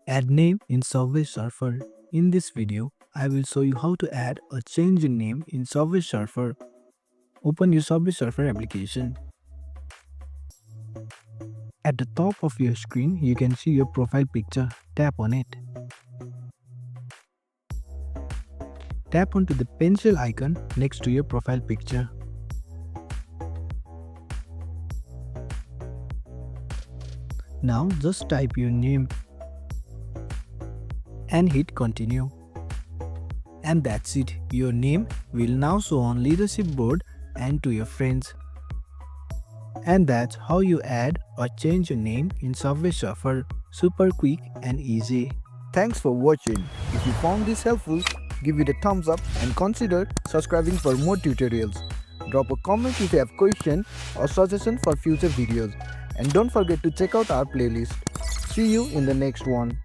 Add name in Subway Surfer. In this video, I will show you how to add a change in name in Subway Surfer. Open your Subway Surfer application. At the top of your screen, you can see your profile picture. Tap on it. Tap onto the pencil icon next to your profile picture. Now just type your name and hit continue. And that's it. Your name will now show on leadership board and to your friends. And that's how you add or change your name in Subway Surfer. Super quick and easy. Thanks for watching. If you found this helpful, give it a thumbs up and consider subscribing for more tutorials. Drop a comment if you have question or suggestion for future videos. And don't forget to check out our playlist. See you in the next one.